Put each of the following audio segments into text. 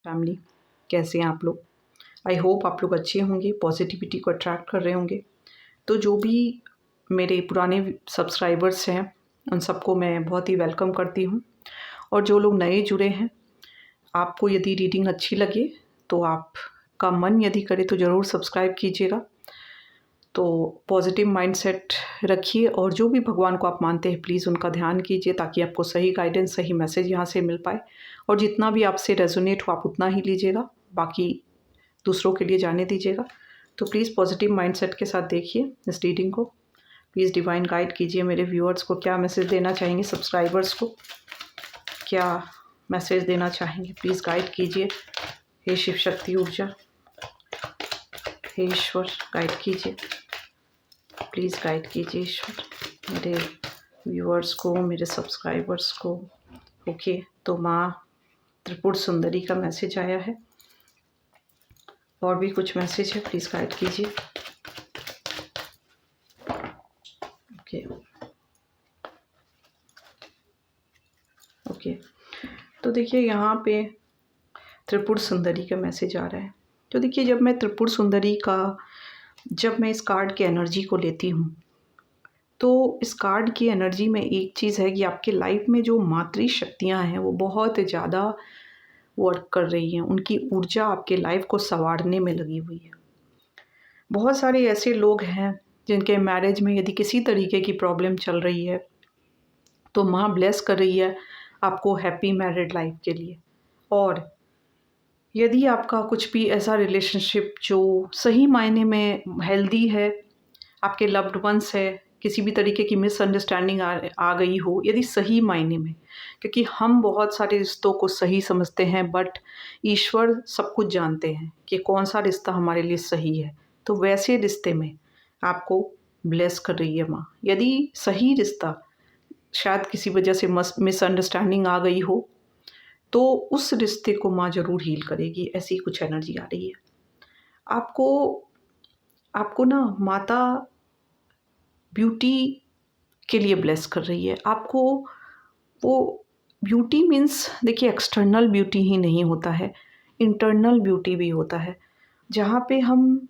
Family, कैसे हैं आप लोग। आई होप आप लोग अच्छे होंगे, पॉजिटिविटी को अट्रैक्ट कर रहे होंगे। तो जो भी मेरे पुराने सब्सक्राइबर्स हैं उन सबको मैं बहुत ही वेलकम करती हूँ, और जो लोग नए जुड़े हैं, आपको यदि रीडिंग अच्छी लगे तो आपका मन यदि करे तो ज़रूर सब्सक्राइब कीजिएगा। तो पॉजिटिव माइंडसेट रखिए, और जो भी भगवान को आप मानते हैं प्लीज़ उनका ध्यान कीजिए, ताकि आपको सही गाइडेंस, सही मैसेज यहाँ से मिल पाए। और जितना भी आपसे रेजोनेट हो आप उतना ही लीजिएगा, बाकी दूसरों के लिए जाने दीजिएगा। तो प्लीज़ पॉजिटिव माइंडसेट के साथ देखिए इस रीडिंग को। प्लीज़ डिवाइन गाइड कीजिए मेरे व्यूअर्स को, क्या मैसेज देना चाहेंगे, सब्सक्राइबर्स को क्या मैसेज देना चाहेंगे, प्लीज़ गाइड कीजिए। हे शिव शक्ति ऊर्जा, हे ईश्वर गाइड कीजिए, प्लीज़ गाइड कीजिए ईश्वर मेरे व्यूअर्स को, मेरे सब्सक्राइबर्स को। ओके, तो माँ त्रिपुर सुंदरी का मैसेज आया है, और भी कुछ मैसेज है, प्लीज़ गाइड कीजिए। ओके ओके, तो देखिए यहाँ पे त्रिपुर सुंदरी का मैसेज आ रहा है। तो देखिए, जब मैं इस कार्ड की एनर्जी को लेती हूँ, तो इस कार्ड की एनर्जी में एक चीज़ है कि आपके लाइफ में जो मातृ शक्तियाँ हैं वो बहुत ज़्यादा वर्क कर रही हैं, उनकी ऊर्जा आपके लाइफ को संवारने में लगी हुई है। बहुत सारे ऐसे लोग हैं जिनके मैरिज में यदि किसी तरीके की प्रॉब्लम चल रही है, तो माँ ब्लेस कर रही है आपको हैप्पी मैरिड लाइफ के लिए। और यदि आपका कुछ भी ऐसा रिलेशनशिप जो सही मायने में हेल्दी है, आपके लव्ड वंस है, किसी भी तरीके की मिसअंडरस्टैंडिंग आ गई हो, यदि सही मायने में, क्योंकि हम बहुत सारे रिश्तों को सही समझते हैं, बट ईश्वर सब कुछ जानते हैं कि कौन सा रिश्ता हमारे लिए सही है। तो वैसे रिश्ते में आपको ब्लेस कर रही है माँ। यदि सही रिश्ता शायद किसी वजह से मिसअंडरस्टैंडिंग आ गई हो, तो उस रिश्ते को माँ ज़रूर हील करेगी, ऐसी कुछ एनर्जी आ रही है। आपको ना माता ब्यूटी के लिए ब्लेस कर रही है आपको। वो ब्यूटी मीन्स देखिए, एक्सटर्नल ब्यूटी ही नहीं होता है, इंटरनल ब्यूटी भी होता है, जहाँ पे हम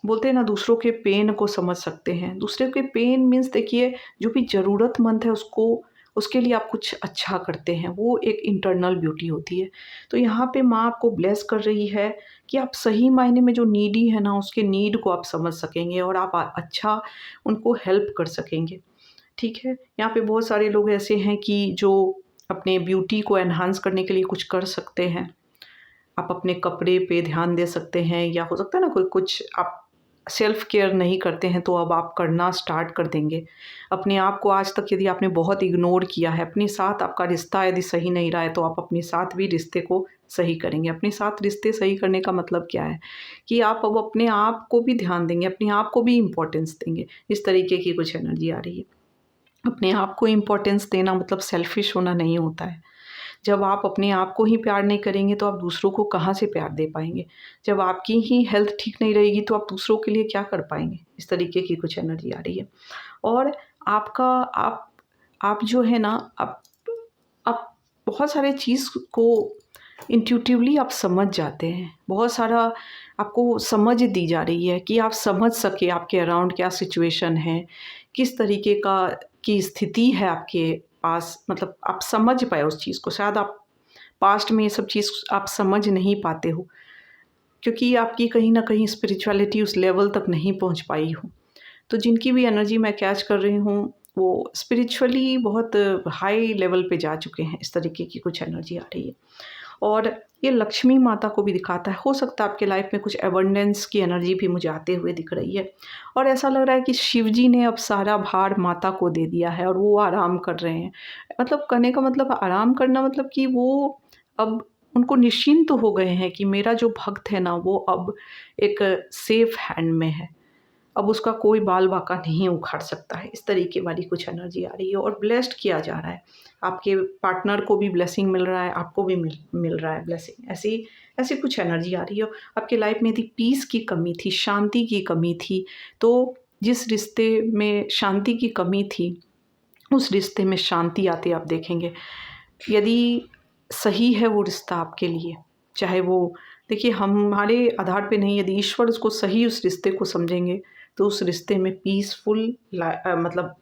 बोलते हैं ना, दूसरों के पेन को समझ सकते हैं। दूसरे के पेन मीन्स देखिए, जो भी ज़रूरतमंद है उसके लिए आप कुछ अच्छा करते हैं, वो एक इंटरनल ब्यूटी होती है। तो यहाँ पे माँ आपको ब्लेस कर रही है कि आप सही मायने में जो नीडी है ना, उसके नीड को आप समझ सकेंगे और आप अच्छा उनको हेल्प कर सकेंगे। ठीक है, यहाँ पे बहुत सारे लोग ऐसे हैं कि जो अपने ब्यूटी को एनहांस करने के लिए कुछ कर सकते हैं। आप अपने कपड़े पे ध्यान दे सकते हैं, या हो सकता है ना कोई कुछ आप सेल्फ केयर नहीं करते हैं तो अब आप करना स्टार्ट कर देंगे। अपने आप को आज तक यदि आपने बहुत इग्नोर किया है, अपने साथ आपका रिश्ता यदि सही नहीं रहा है, तो आप अपने साथ भी रिश्ते को सही करेंगे। अपने साथ रिश्ते सही करने का मतलब क्या है कि आप अब अपने आप को भी ध्यान देंगे, अपने आप को भी इम्पोर्टेंस देंगे। इस तरीके की कुछ एनर्जी आ रही है। अपने आप को इम्पोर्टेंस देना मतलब सेल्फिश होना नहीं होता है। जब आप अपने आप को ही प्यार नहीं करेंगे तो आप दूसरों को कहाँ से प्यार दे पाएँगे? जब आपकी ही हेल्थ ठीक नहीं रहेगी तो आप दूसरों के लिए क्या कर पाएँगे? इस तरीके की कुछ एनर्जी आ रही है। और आपका आप जो है ना, आप बहुत सारे चीज़ को इंट्यूटिवली आप समझ जाते हैं। बहुत सारा आपको समझ दी जा रही है कि आप समझ सके आपके अराउंड क्या सिचुएशन है, किस तरीके की स्थिति है आपके पास, मतलब आप समझ पाए उस चीज़ को। शायद आप पास्ट में ये सब चीज़ आप समझ नहीं पाते हो, क्योंकि आपकी कहीं न कहीं स्पिरिचुअलिटी उस लेवल तक नहीं पहुँच पाई हो। तो जिनकी भी एनर्जी मैं कैच कर रही हूँ, वो स्पिरिचुअली बहुत हाई लेवल पे जा चुके हैं। इस तरीके की कुछ एनर्जी आ रही है। और ये लक्ष्मी माता को भी दिखाता है। हो सकता है आपके लाइफ में कुछ अबंडेंस की एनर्जी भी मुझे आते हुए दिख रही है, और ऐसा लग रहा है कि शिव जी ने अब सारा भार माता को दे दिया है और वो आराम कर रहे हैं। मतलब कहने का मतलब आराम करना मतलब कि वो अब उनको निश्चिंत हो गए हैं कि मेरा जो भक्त है ना, वो अब एक सेफ हैंड में है। अब उसका कोई बाल बाका नहीं उखाड़ सकता है। इस तरीके वाली कुछ एनर्जी आ रही है, और ब्लेस्ड किया जा रहा है। आपके पार्टनर को भी ब्लेसिंग मिल रहा है, आपको भी मिल रहा है ब्लेसिंग। ऐसी ऐसी कुछ एनर्जी आ रही है। आपके लाइफ में यदि पीस की कमी थी, शांति की कमी थी, तो जिस रिश्ते में शांति की कमी थी, उस रिश्ते में शांति आते आप देखेंगे। यदि सही है वो रिश्ता आपके लिए, चाहे वो देखिए हमारे आधार पे नहीं, यदि ईश्वर उसको सही उस रिश्ते को समझेंगे तो उस रिश्ते में मतलब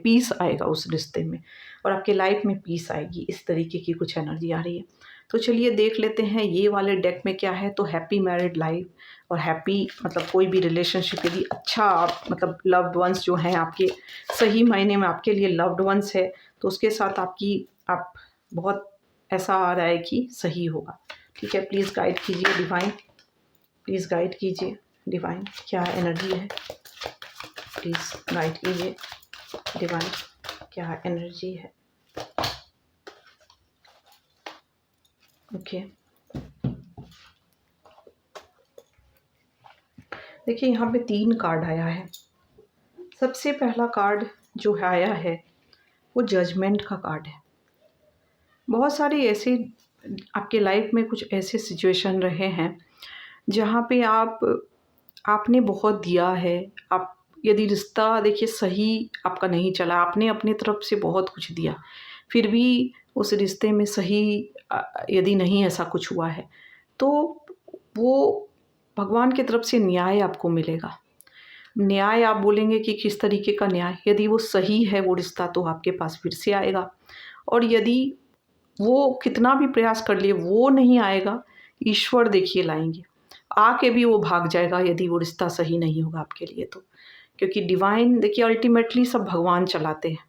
पीस आएगा उस रिश्ते में, और आपके लाइफ में पीस आएगी। इस तरीके की कुछ एनर्जी आ रही है। तो चलिए देख लेते हैं ये वाले डेक में क्या है। तो हैप्पी मैरिड लाइफ और हैप्पी मतलब कोई भी रिलेशनशिप यदि अच्छा आप मतलब लव्ड वंस जो हैं आपके, सही मायने में आपके लिए लव्ड वंस है, तो उसके साथ आप बहुत ऐसा आ रहा है कि सही होगा। ठीक है, प्लीज़ गाइड कीजिए डिवाइन, प्लीज़ गाइड कीजिए डिवाइन, क्या एनर्जी है, प्लीज़ गाइड कीजिए डिवाइन, क्या एनर्जी है। ओके देखिए यहाँ पे 3 कार्ड आया है। सबसे पहला कार्ड जो आया है वो जजमेंट का कार्ड है। बहुत सारे ऐसे आपके लाइफ में कुछ ऐसे सिचुएशन रहे हैं जहाँ पे आपने बहुत दिया है। आप यदि रिश्ता देखिए सही आपका नहीं चला, आपने अपनी तरफ से बहुत कुछ दिया, फिर भी उस रिश्ते में सही यदि नहीं ऐसा कुछ हुआ है, तो वो भगवान की तरफ से न्याय आपको मिलेगा। न्याय आप बोलेंगे कि किस तरीके का न्याय, यदि वो सही है वो रिश्ता तो आपके पास फिर से आएगा, और यदि वो कितना भी प्रयास कर लिए वो नहीं आएगा, ईश्वर देखिए लाएंगे, आके भी वो भाग जाएगा यदि वो रिश्ता सही नहीं होगा आपके लिए तो। क्योंकि डिवाइन देखिए अल्टीमेटली सब भगवान चलाते हैं।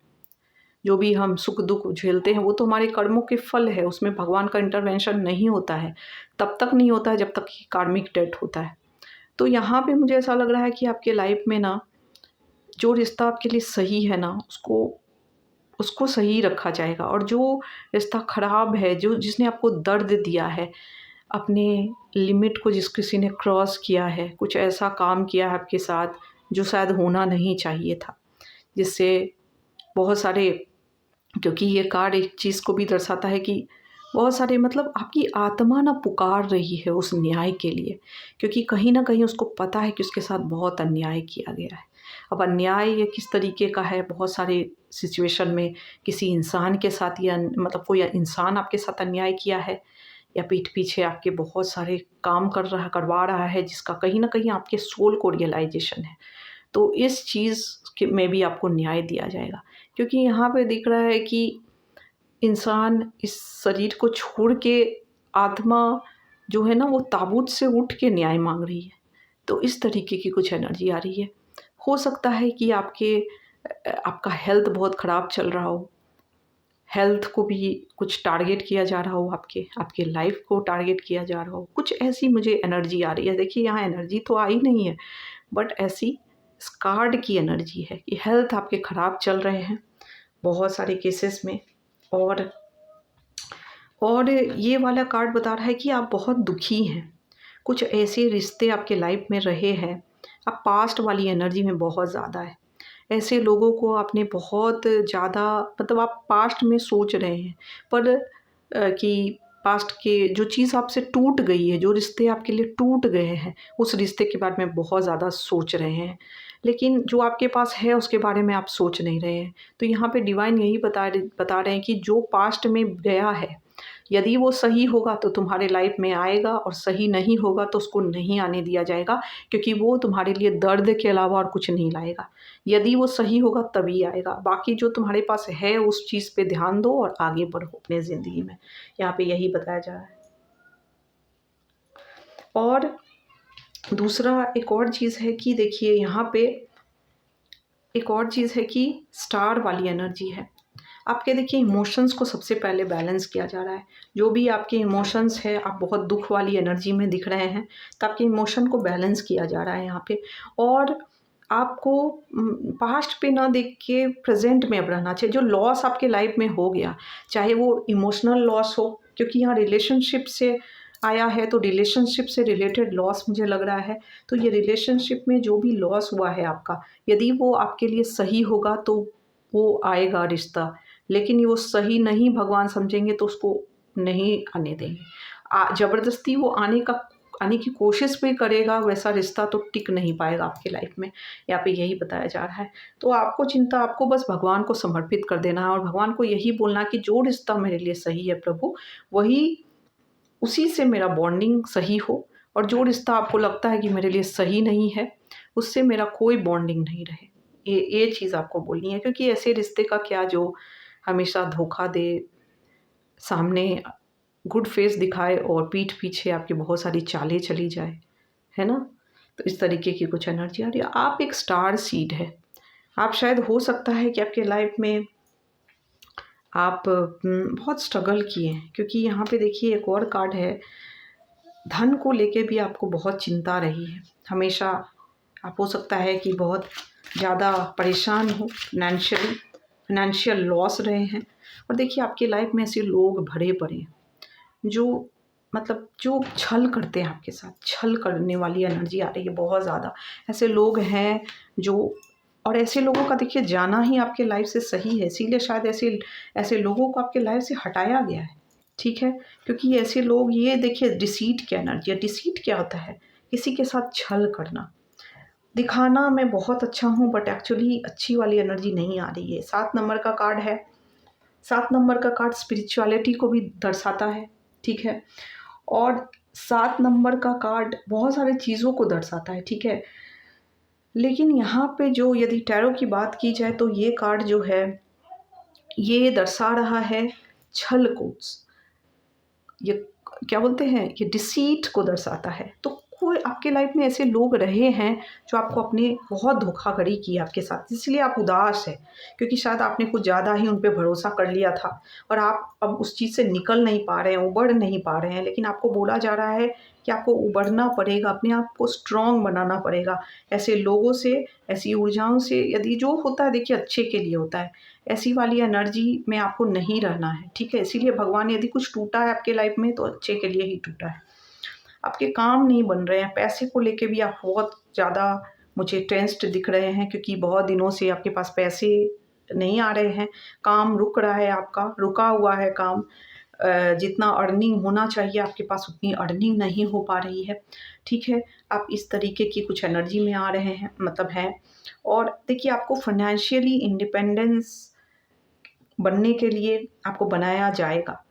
जो भी हम सुख दुख झेलते हैं वो तो हमारे कर्मों के फल है, उसमें भगवान का इंटरवेंशन नहीं होता है, तब तक नहीं होता है जब तक कि कार्मिक डेथ होता है। तो यहाँ पे मुझे ऐसा लग रहा है कि आपके लाइफ में ना जो रिश्ता आपके लिए सही है ना उसको उसको सही रखा जाएगा, और जो रिश्ता ख़राब है, जो जिसने आपको दर्द दिया है, अपने लिमिट को जिस किसी ने क्रॉस किया है, कुछ ऐसा काम किया है आपके साथ जो शायद होना नहीं चाहिए था, जिससे बहुत सारे, क्योंकि ये कार्ड एक चीज़ को भी दर्शाता है कि बहुत सारे मतलब आपकी आत्मा ना पुकार रही है उस न्याय के लिए, क्योंकि कहीं न कहीं उसको पता है कि उसके साथ बहुत अन्याय किया गया है। अब अन्याय ये किस तरीके का है, बहुत सारे सिचुएशन में किसी इंसान के साथ या मतलब कोई इंसान आपके साथ अन्याय किया है, या पीठ पीछे आपके बहुत सारे काम करवा रहा है जिसका कहीं न कहीं आपके सोल को रियलाइज़ेशन है। तो इस चीज़ के में भी आपको न्याय दिया जाएगा, क्योंकि यहाँ पे दिख रहा है कि इंसान इस शरीर को छोड़ के आत्मा जो है ना वो ताबूत से उठ के न्याय मांग रही है। तो इस तरीके की कुछ एनर्जी आ रही है। हो सकता है कि आपका हेल्थ बहुत ख़राब चल रहा हो, हेल्थ को भी कुछ टारगेट किया जा रहा हो, आपके लाइफ को टारगेट किया जा रहा हो, कुछ ऐसी मुझे एनर्जी आ रही है। देखिए यहाँ एनर्जी तो आई नहीं है, बट ऐसी इस कार्ड की एनर्जी है कि हेल्थ आपके ख़राब चल रहे हैं बहुत सारे केसेस में, और ये वाला कार्ड बता रहा है कि आप बहुत दुखी हैं। कुछ ऐसे रिश्ते आपके लाइफ में रहे हैं, आप पास्ट वाली एनर्जी में बहुत ज़्यादा है। ऐसे लोगों को आपने बहुत ज़्यादा मतलब आप पास्ट में सोच रहे हैं, पर कि पास्ट के जो चीज़ आपसे टूट गई है, जो रिश्ते आपके लिए टूट गए हैं, उस रिश्ते के बारे में बहुत ज़्यादा सोच रहे हैं। लेकिन जो आपके पास है उसके बारे में आप सोच नहीं रहे हैं। तो यहाँ पे डिवाइन यही बता रहे हैं कि जो पास्ट में गया है, यदि वो सही होगा तो तुम्हारे लाइफ में आएगा, और सही नहीं होगा तो उसको नहीं आने दिया जाएगा, क्योंकि वो तुम्हारे लिए दर्द के अलावा और कुछ नहीं लाएगा। यदि वो सही होगा तभी आएगा। बाकी जो तुम्हारे पास है उस चीज़ पे ध्यान दो और आगे बढ़ो अपने ज़िंदगी में। यहाँ पे यही बताया जा रहा है। और दूसरा एक और चीज़ है कि देखिए यहाँ पे एक और चीज़ है कि स्टार वाली एनर्जी है। आपके देखिए इमोशंस को सबसे पहले बैलेंस किया जा रहा है। जो भी आपके इमोशंस है, आप बहुत दुख वाली एनर्जी में दिख रहे हैं, तो आपके इमोशन को बैलेंस किया जा रहा है यहाँ पे। और आपको पास्ट पे ना देख के प्रेजेंट में अब रहना चाहिए। जो लॉस आपके लाइफ में हो गया, चाहे वो इमोशनल लॉस हो, क्योंकि यहाँ रिलेशनशिप से आया है, तो रिलेशनशिप से रिलेटेड लॉस मुझे लग रहा है। तो ये रिलेशनशिप में जो भी लॉस हुआ है आपका, यदि वो आपके लिए सही होगा तो वो आएगा रिश्ता, लेकिन वो सही नहीं भगवान समझेंगे तो उसको नहीं आने देंगे। ज़बरदस्ती वो आने की कोशिश भी करेगा, वैसा रिश्ता तो टिक नहीं पाएगा आपकी लाइफ में। यहाँ पे यही बताया जा रहा है। तो आपको बस भगवान को समर्पित कर देना है, और भगवान को यही बोलना कि जो रिश्ता मेरे लिए सही है प्रभु, वही उसी से मेरा बॉन्डिंग सही हो, और जो रिश्ता आपको लगता है कि मेरे लिए सही नहीं है, उससे मेरा कोई बॉन्डिंग नहीं रहे। ये चीज़ आपको बोलनी है, क्योंकि ऐसे रिश्ते का क्या जो हमेशा धोखा दे, सामने गुड फेस दिखाए और पीठ पीछे आपकी बहुत सारी चालें चली जाए, है ना? तो इस तरीके की कुछ एनर्जी आ रही है। आप एक स्टार सीड है। आप शायद हो सकता है कि आपके लाइफ में आप बहुत स्ट्रगल किए हैं, क्योंकि यहाँ पे देखिए एक और कार्ड है, धन को लेके भी आपको बहुत चिंता रही है। हमेशा आप हो सकता है कि बहुत ज़्यादा परेशान हो, फाइनेंशियल लॉस रहे हैं। और देखिए आपकी लाइफ में ऐसे लोग भरे पड़े हैं जो मतलब जो छल करते हैं आपके साथ, छल करने वाली एनर्जी आ रही है बहुत ज़्यादा। ऐसे लोग हैं जो, और ऐसे लोगों का देखिए जाना ही आपके लाइफ से सही है, इसीलिए शायद ऐसे ऐसे लोगों को आपके लाइफ से हटाया गया है, ठीक है? क्योंकि ऐसे लोग, ये देखिए डिसीट की एनर्जी है। डिसीट क्या होता है? किसी के साथ छल करना, दिखाना मैं बहुत अच्छा हूँ बट एक्चुअली अच्छी वाली एनर्जी नहीं आ रही है। 7 नंबर का कार्ड है। 7 नंबर का कार्ड स्पिरिचुअलिटी को भी दर्शाता है, ठीक है? और 7 नंबर का कार्ड बहुत सारी चीज़ों को दर्शाता है, ठीक है? लेकिन यहाँ पे जो यदि टैरो की बात की जाए तो ये कार्ड जो है, ये दर्शा रहा है छल को, ये क्या बोलते हैं, ये डिसीट को दर्शाता है। तो कोई आपके लाइफ में ऐसे लोग रहे हैं जो आपको अपने बहुत धोखाधड़ी की है आपके साथ, इसलिए आप उदास है, क्योंकि शायद आपने कुछ ज़्यादा ही उन पे भरोसा कर लिया था और आप अब उस चीज़ से निकल नहीं पा रहे हैं, उबर नहीं पा रहे हैं। लेकिन आपको बोला जा रहा है कि आपको उबरना पड़ेगा, अपने आप को स्ट्रॉन्ग बनाना पड़ेगा ऐसे लोगों से, ऐसी ऊर्जाओं से। यदि जो होता है देखिए अच्छे के लिए होता है, ऐसी वाली एनर्जी में आपको नहीं रहना है, ठीक है? इसीलिए भगवान, यदि कुछ टूटा है आपके लाइफ में तो अच्छे के लिए ही टूटा है। आपके काम नहीं बन रहे हैं, पैसे को लेके भी आप बहुत ज़्यादा मुझे टेंस्ड दिख रहे हैं, क्योंकि बहुत दिनों से आपके पास पैसे नहीं आ रहे हैं, काम रुक रहा है, आपका रुका हुआ है काम। जितना अर्निंग होना चाहिए आपके पास उतनी अर्निंग नहीं हो पा रही है, ठीक है? आप इस तरीके की कुछ एनर्जी में आ रहे हैं, मतलब हैं। और देखिए आपको फाइनेंशियली इंडिपेंडेंस बनने के लिए आपको बनाया जाएगा,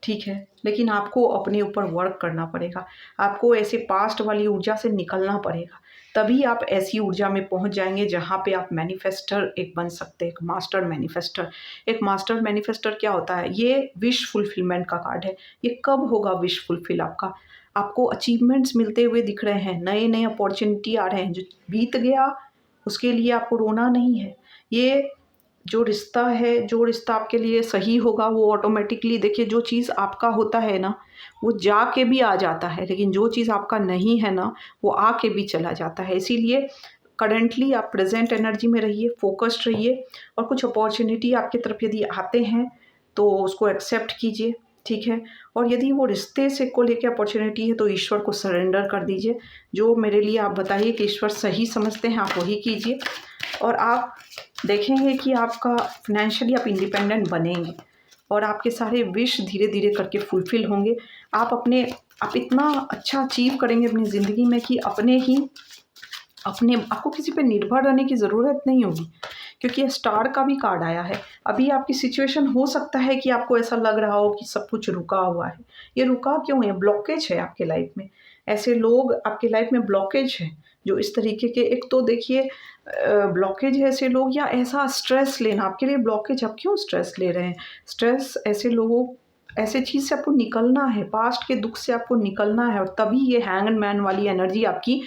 ठीक है? लेकिन आपको अपने ऊपर वर्क करना पड़ेगा। आपको ऐसे पास्ट वाली ऊर्जा से निकलना पड़ेगा। तभी आप ऐसी ऊर्जा में पहुँच जाएँगे जहाँ पे आप मैनिफेस्टर एक बन सकते हैं, एक मास्टर मैनिफेस्टर। एक मास्टर मैनिफेस्टर क्या होता है? ये विश फुलफिलमेंट का कार्ड है। ये कब होगा विश फुलफिल आपका? आपको अचीवमेंट्स मिलते हुए दिख रहे हैं, नए-नए अपॉर्च्युनिटी आ रहे हैं। जो बीत गया उसके लिए आपको रोना नहीं है। ये जो रिश्ता है, जो रिश्ता आपके लिए सही होगा वो ऑटोमेटिकली, देखिए जो चीज़ आपका होता है ना, वो जाके भी आ जाता है, लेकिन जो चीज़ आपका नहीं है ना, वो आके भी चला जाता है। इसीलिए करंटली आप प्रेज़ेंट एनर्जी में रहिए, फ़ोकस्ड रहिए, और कुछ अपॉर्च्युनिटी आपकी तरफ यदि आते हैं, तो उसको एक्सेप्ट कीजिए, ठीक है? और यदि वो रिश्ते से को लेके अपॉर्च्युनिटी है, तो ईश्वर को सरेंडर कर दीजिए। जो मेरे लिए आप बताइए कि ईश्वर सही समझते हैं, आप वही कीजिए, और आप देखेंगे कि आपका फाइनेंशियली आप इंडिपेंडेंट बनेंगे और आपके सारे विश धीरे-धीरे करके फुलफ़िल होंगे। आप इतना अच्छा अचीव करेंगे अपनी ज़िंदगी में कि आपको किसी पे निर्भर रहने की ज़रूरत नहीं होगी, क्योंकि ये स्टार का भी कार्ड आया है। अभी आपकी सिचुएशन हो सकता है कि आपको ऐसा लग रहा हो कि सब कुछ रुका हुआ है। ये रुका क्यों है? ब्लॉकेज है आपके लाइफ में। ऐसे लोग आपके लाइफ में ब्लॉकेज हैं, जो इस तरीके के, एक तो देखिए ब्लॉकेज है ऐसे लोग, या ऐसा स्ट्रेस लेना आपके लिए ब्लॉकेज। आप क्यों स्ट्रेस ले रहे हैं? स्ट्रेस ऐसे लोगों, ऐसे चीज़ से आपको निकलना है, पास्ट के दुःख से आपको निकलना है, और तभी ये हैंगड मैन वाली एनर्जी आपकी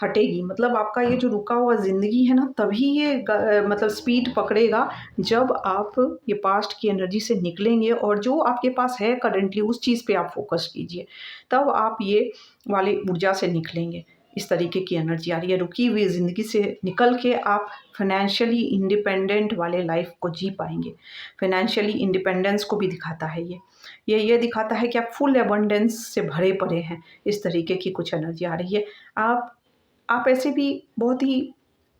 हटेगी। मतलब आपका ये जो रुका हुआ ज़िंदगी है ना, तभी ये मतलब स्पीड पकड़ेगा जब आप ये पास्ट की एनर्जी से निकलेंगे, और जो आपके पास है करंटली उस चीज़ पे आप फ़ोकस कीजिए, तब आप ये वाली ऊर्जा से निकलेंगे। इस तरीके की एनर्जी आ रही है। रुकी हुई ज़िंदगी से निकल के आप फाइनेंशियली इंडिपेंडेंट वाले लाइफ़ को जी पाएँगे। फाइनेंशियली इंडिपेंडेंस को भी दिखाता है ये। ये दिखाता है कि आप फुल अबंडेंस से भरे पड़े हैं। इस तरीके की कुछ एनर्जी आ रही है। आप ऐसे भी बहुत ही,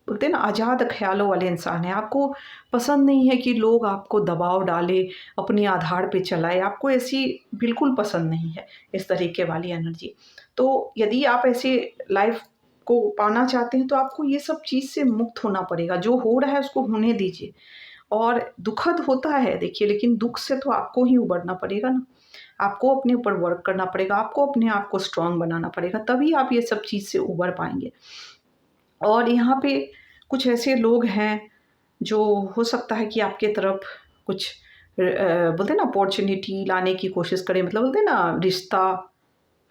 बोलते हैं ना, आज़ाद ख़्यालों वाले इंसान हैं। आपको पसंद नहीं है कि लोग आपको दबाव डालें, अपने आधार पे चलाएँ, आपको ऐसी बिल्कुल पसंद नहीं है, इस तरीके वाली एनर्जी। तो यदि आप ऐसे लाइफ़ को पाना चाहते हैं, तो आपको ये सब चीज़ से मुक्त होना पड़ेगा। जो हो रहा है उसको होने दीजिए, और दुखद होता है देखिए, लेकिन दुःख से तो आपको ही उबरना पड़ेगा ना। आपको अपने ऊपर वर्क करना पड़ेगा, आपको अपने आप को स्ट्रॉन्ग बनाना पड़ेगा, तभी आप ये सब चीज़ से उबर पाएँगे। और यहाँ पे कुछ ऐसे लोग हैं जो हो सकता है कि आपके तरफ कुछ बोलते हैं ना अपॉर्च्युनिटी लाने की कोशिश करें, मतलब बोलते हैं ना रिश्ता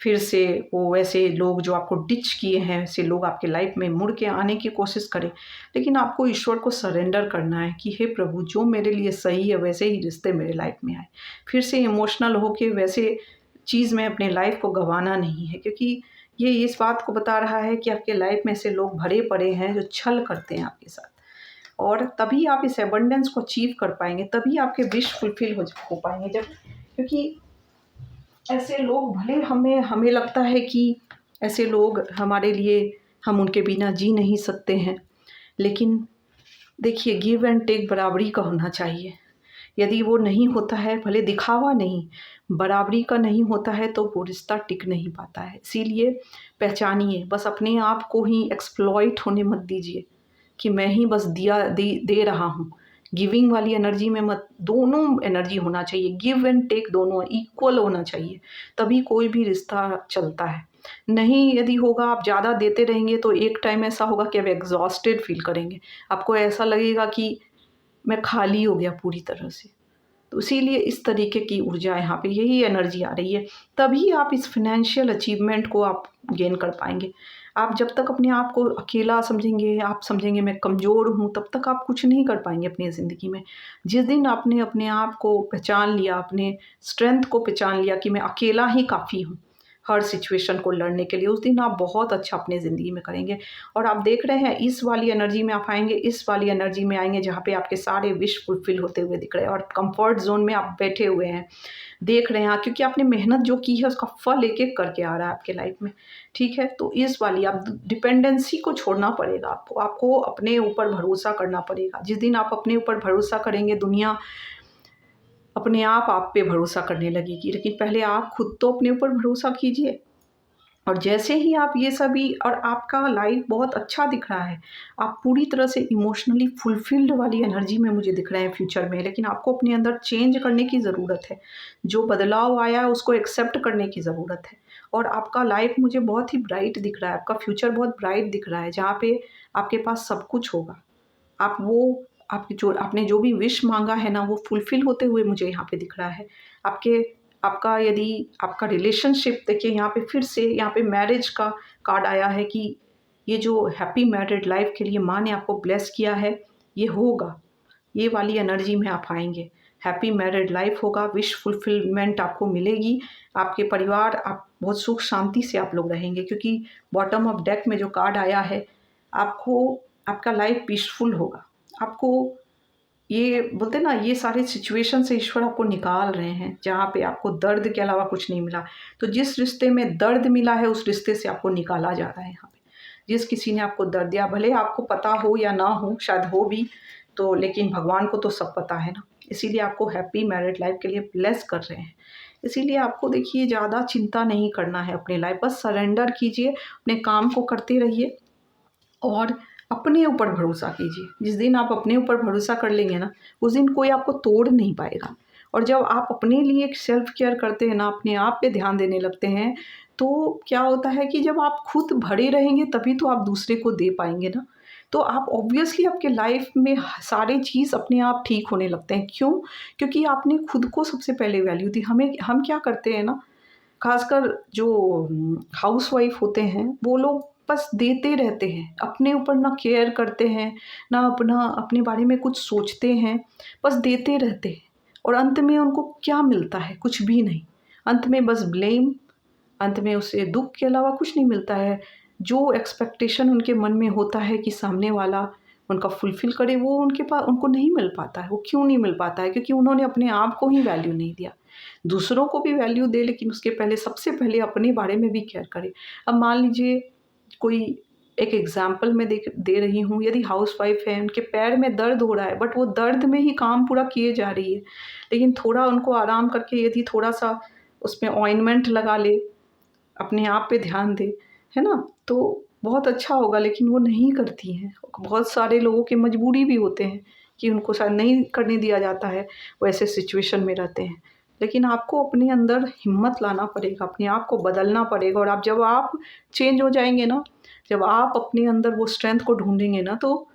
फिर से, वो वैसे लोग जो आपको डिच किए हैं, ऐसे लोग आपके लाइफ में मुड़ के आने की कोशिश करें। लेकिन आपको ईश्वर को सरेंडर करना है कि हे प्रभु, जो मेरे लिए सही है वैसे ही रिश्ते मेरे लाइफ में आए। फिर से इमोशनल होके वैसे चीज़ में अपने लाइफ को गँवाना नहीं है, क्योंकि ये इस बात को बता रहा है कि आपके लाइफ में ऐसे लोग भरे पड़े हैं जो छल करते हैं आपके साथ। और तभी आप इस अबंडेंस को अचीव कर पाएँगे, तभी आपके विश फुलफ़िल हो पाएँगे जब, क्योंकि ऐसे लोग भले हमें हमें लगता है कि ऐसे लोग हमारे लिए, हम उनके बिना जी नहीं सकते हैं, लेकिन देखिए गिव एंड टेक बराबरी का होना चाहिए। यदि वो नहीं होता है, भले दिखावा नहीं, बराबरी का नहीं होता है, तो वो रिश्ता टिक नहीं पाता है। इसीलिए पहचानिए, बस अपने आप को ही एक्सप्लॉइट होने मत दीजिए कि मैं ही बस दे रहा हूँ। गिविंग वाली एनर्जी में मत, दोनों एनर्जी होना चाहिए, गिव एंड टेक दोनों इक्वल होना चाहिए, तभी कोई भी रिश्ता चलता है। नहीं यदि होगा, आप ज़्यादा देते रहेंगे तो एक टाइम ऐसा होगा कि आप एग्ज़ॉस्टेड फ़ील करेंगे। आपको ऐसा लगेगा कि मैं खाली हो गया पूरी तरह से। तो इसीलिए इस तरीके की ऊर्जा यहाँ पे, यही एनर्जी आ रही है, तभी आप इस फ़ाइनेंशियल अचीवमेंट को आप गेन कर पाएँगे। आप जब तक अपने आप को अकेला समझेंगे, आप समझेंगे मैं कमज़ोर हूँ, तब तक आप कुछ नहीं कर पाएँगे अपनी ज़िंदगी में। जिस दिन आपने अपने आप को पहचान लिया, अपने स्ट्रेंथ को पहचान लिया कि मैं अकेला ही काफ़ी हूँ हर सिचुएशन को लड़ने के लिए, उस दिन आप बहुत अच्छा अपनी ज़िंदगी में करेंगे। और आप देख रहे हैं इस वाली एनर्जी में आप आएँगे, इस वाली एनर्जी में आएँगे जहाँ पे आपके सारे विश फुलफ़िल होते हुए दिख रहे हैं और कम्फ़र्ट ज़ोन में आप बैठे हुए हैं, देख रहे हैं, क्योंकि आपने मेहनत जो की है उसका फल एक-एक करके आ रहा है आपके लाइफ में, ठीक है? तो इस वाली आप डिपेंडेंसी को छोड़ना पड़ेगा आपको, आपको अपने ऊपर भरोसा करना पड़ेगा। जिस दिन आप अपने ऊपर भरोसा करेंगे, दुनिया अपने आप पे भरोसा करने लगेगी, लेकिन पहले आप खुद तो अपने ऊपर भरोसा कीजिए। और जैसे ही आप ये सभी, और आपका लाइफ बहुत अच्छा दिख रहा है, आप पूरी तरह से इमोशनली फुलफिल्ड वाली एनर्जी में मुझे दिख रहे हैं फ्यूचर में, लेकिन आपको अपने अंदर चेंज करने की ज़रूरत है। जो बदलाव आया है उसको एक्सेप्ट करने की ज़रूरत है। और आपका लाइफ मुझे बहुत ही ब्राइट दिख रहा है, आपका फ्यूचर बहुत ब्राइट दिख रहा है, जहाँ पे आपके पास सब कुछ होगा। आप वो आपकी जो आपने जो भी विश माँगा है ना, वो फुलफ़िल होते हुए मुझे यहाँ पे दिख रहा है। आपके आपका यदि आपका रिलेशनशिप, देखिए यहाँ पे फिर से यहाँ पे मैरिज का कार्ड आया है कि ये जो हैप्पी मैरिड लाइफ़ के लिए माँ ने आपको ब्लेस किया है, ये होगा। ये वाली एनर्जी में आप आएँगे। हैप्पी मैरिड लाइफ़ होगा, विश फुलफ़िलमेंट आपको मिलेगी, आपके परिवार, आप बहुत सुख शांति से आप लोग रहेंगे, क्योंकि बॉटम ऑफ डेक में जो कार्ड आया है, आपको आपका लाइफ़ पीसफुल होगा। आपको ये बोलते हैं ना, ये सारे सिचुएशन से ईश्वर आपको निकाल रहे हैं, जहाँ पे आपको दर्द के अलावा कुछ नहीं मिला। तो जिस रिश्ते में दर्द मिला है, उस रिश्ते से आपको निकाला जा रहा है यहाँ पे। जिस किसी ने आपको दर्द दिया, भले आपको पता हो या ना हो, शायद हो भी, तो लेकिन भगवान को तो सब पता है ना। इसीलिए आपको हैप्पी मैरिड लाइफ़ के लिए ब्लेस कर रहे हैं। इसीलिए आपको देखिए ज़्यादा चिंता नहीं करना है अपनी लाइफ़, बस सरेंडर कीजिए, अपने काम को करते रहिए और अपने ऊपर भरोसा कीजिए। जिस दिन आप अपने ऊपर भरोसा कर लेंगे ना, उस दिन कोई आपको तोड़ नहीं पाएगा। और जब आप अपने लिए एक सेल्फ केयर करते हैं ना, अपने आप पे ध्यान देने लगते हैं, तो क्या होता है कि जब आप खुद भरे रहेंगे तभी तो आप दूसरे को दे पाएँगे ना। तो आप ऑब्वियसली आपके लाइफ़ में सारे चीज़ अपने आप ठीक होने लगते हैं। क्यों? क्योंकि आपने खुद को सबसे पहले वैल्यू दी। हम क्या करते हैं ना, खासकर जो हाउसवाइफ होते हैं, वो लोग बस देते रहते हैं, अपने ऊपर ना केयर करते हैं, ना अपने बारे में कुछ सोचते हैं, बस देते रहते हैं। और अंत में उनको क्या मिलता है? कुछ भी नहीं। अंत में बस ब्लेम, अंत में उसे दुःख के अलावा कुछ नहीं मिलता है। जो एक्सपेक्टेशन उनके मन में होता है कि सामने वाला उनका फुलफ़िल करे, वो उनको नहीं मिल पाता है। वो क्यों नहीं मिल पाता है? क्योंकि उन्होंने अपने आप को ही वैल्यू नहीं दिया। दूसरों को भी वैल्यू दें, लेकिन उसके पहले सबसे पहले अपने बारे में भी केयर करें। अब मान लीजिए कोई, एक एग्ज़ाम्पल मैं दे रही हूँ, यदि हाउसवाइफ़ है, उनके पैर में दर्द हो रहा है, बट वो दर्द में ही काम पूरा किए जा रही है। लेकिन थोड़ा उनको आराम करके यदि थोड़ा-सा उसमें ऑइंटमेंट लगा ले, अपने आप पे ध्यान दे, है ना? तो बहुत अच्छा होगा, लेकिन वो नहीं करती हैं। बहुत सारे लोगों की मजबूरी भी होते हैं कि उनको शायद नहीं करने दिया जाता है, वो ऐसे सिचुएशन में रहते हैं। लेकिन आपको अपने अंदर हिम्मत लाना पड़ेगा, अपने आप को बदलना पड़ेगा। और जब आप चेंज हो जाएँगे ना, जब आप अपने अंदर वो स्ट्रेंथ को ढूँढेंगे ना, तो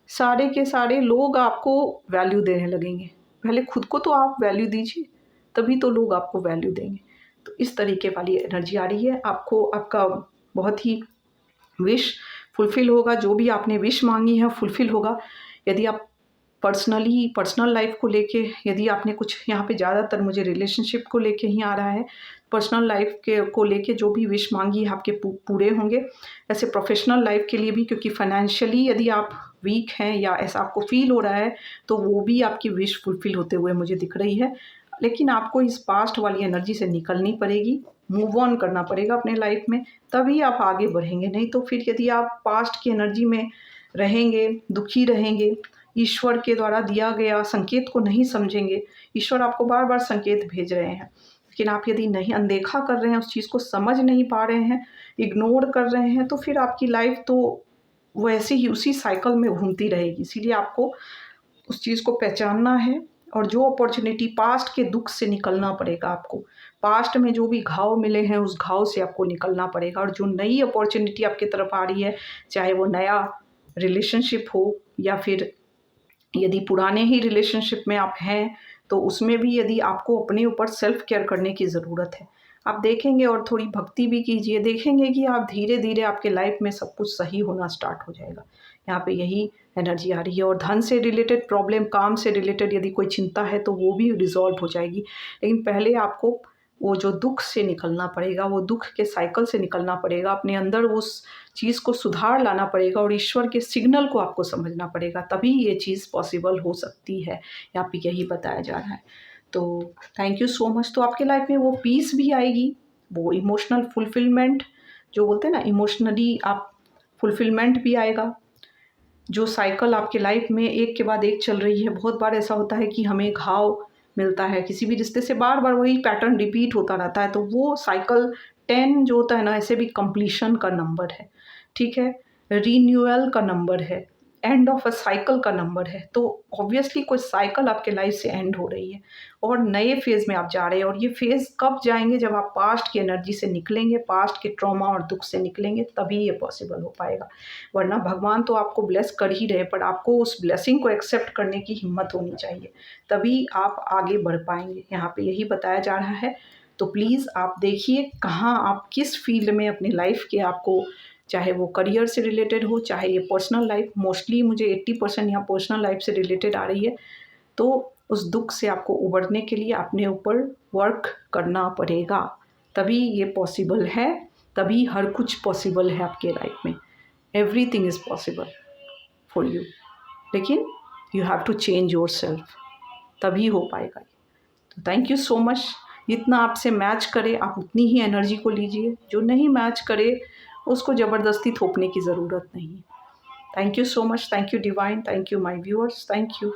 सारे के सारे लोग आपको वैल्यू देने लगेंगे। पहले खुद को तो आप वैल्यू दीजिए, तभी तो लोग आपको वैल्यू देंगे। तो इस तरीके वाली एनर्जी आ रही है। आपको आपका बहुत ही विश फुलफ़िल होगा, जो भी आपने विश माँगी है फुलफ़िल होगा। यदि आप पर्सनल लाइफ़ को लेके, यदि आपने कुछ यहाँ पे ज़्यादातर मुझे रिलेशनशिप को लेके ही आ रहा है, पर्सनल लाइफ़ के को लेके जो भी विश माँगी है आपके पूरे होंगे। ऐसे प्रोफ़ेशनल लाइफ़ के लिए भी, क्योंकि फ़ाइनेंशियली यदि आप वीक हैं या ऐसा आपको फ़ील हो रहा है, तो वो भी आपकी विश फुलफ़िल होते हुए मुझे दिख रही है। लेकिन आपको इस पास्ट वाली एनर्जी से निकलनी पड़ेगी, मूव ऑन करना पड़ेगा अपने लाइफ़ में, तभी आप आगे बढ़ेंगे। नहीं तो फिर यदि आप पास्ट की एनर्जी में रहेंगे, दुखी रहेंगे, ईश्वर के द्वारा दिया गया संकेत को नहीं समझेंगे, ईश्वर आपको बार-बार संकेत भेज रहे हैं, लेकिन आप यदि नहीं अनदेखा कर रहे हैं, उस चीज़ को समझ नहीं पा रहे हैं, इग्नोर कर रहे हैं, तो फिर आपकी लाइफ़ तो वैसे ही उसी साइकिल में घूमती रहेगी। इसीलिए आपको उस चीज़ को पहचानना है, और जो अपॉर्च्युनिटी पास्ट के दुःख से निकलना पड़ेगा आपको। पास्ट में जो भी घाव मिले हैं, उस घाव से आपको निकलना पड़ेगा, और जो नई अपॉर्च्युनिटी आपकी तरफ आ रही है, चाहे वो नया रिलेशनशिप हो या फिर यदि पुराने ही रिलेशनशिप में आप हैं, तो उसमें भी यदि आपको अपने ऊपर सेल्फ केयर करने की ज़रूरत है। आप देखेंगे, और थोड़ी भक्ति भी कीजिए, देखेंगे कि आप धीरे-धीरे आपके लाइफ़ में सब कुछ सही होना स्टार्ट हो जाएगा। यहाँ पे यही एनर्जी आ रही है। और धन से रिलेटेड प्रॉब्लम, काम से रिलेटेड यदि कोई चिंता है, तो वो भी रिज़ॉल्व हो जाएगी। लेकिन पहले आपको वो जो दुःख से निकलना पड़ेगा, वो दुःख के साइकिल से निकलना पड़ेगा, अपने अंदर उस चीज़ को सुधार लाना पड़ेगा, और ईश्वर के सिग्नल को आपको समझना पड़ेगा, तभी ये चीज़ पॉसिबल हो सकती है। यहाँ पे यही बताया जा रहा है। तो थैंक यू सो मच। तो आपके लाइफ़ में वो पीस भी आएगी, वो इमोशनल फुलफ़िलमेंट जो बोलते हैं ना, इमोशनली आप फुलफ़िलमेंट भी आएगा। जो साइकिल आपके लाइफ में एक के बाद एक चल रही है, बहुत बार ऐसा होता है कि हमें घाव मिलता है किसी भी रिश्ते से, बार-बार वही पैटर्न रिपीट होता रहता है, तो वो साइकिल 10 जो होता है ना, ऐसे भी कंप्लीशन का नंबर है, ठीक है? रिन्यूअल का नंबर है, एंड ऑफ अ साइकिल का नंबर है। तो ऑब्वियसली कोई साइकिल आपके लाइफ से एंड हो रही है, और नए फेज़ में आप जा रहे हैं, और ये फेज़ कब जाएँगे, जब आप पास्ट की एनर्जी से निकलेंगे, पास्ट के ट्रॉमा और दुःख से निकलेंगे, तभी ये पॉसिबल हो पाएगा। वरना भगवान तो आपको ब्लेस कर ही रहे, पर आपको उस ब्लेसिंग को एक्सेप्ट करने की हिम्मत होनी चाहिए, तभी आप आगे बढ़ पाएँगे। यहाँ पे यही बताया जा रहा है। तो प्लीज़ आप देखिए कहाँ आप किस फ़ील्ड में अपनी लाइफ़ के, आपको चाहे वो करियर से रिलेटेड हो, चाहे ये पर्सनल लाइफ़, मोस्टली मुझे 80% यहाँ पर्सनल लाइफ़ से रिलेटेड आ रही है। तो उस दुःख से आपको उभरने के लिए अपने ऊपर वर्क करना पड़ेगा, तभी ये पॉसिबल है, तभी हर कुछ पॉसिबल है आपके लाइफ़ में। Everything is possible for you, लेकिन you have to change yourself, तभी हो पाएगा ये। तो थैंक यू सो मच। जितना आपसे मैच करे आप उतनी ही एनर्जी को लीजिए, जो नहीं मैच करे उसको ज़बरदस्ती थोपने की ज़रूरत नहीं है। Thank you so much, thank you divine, thank you my viewers, thank you.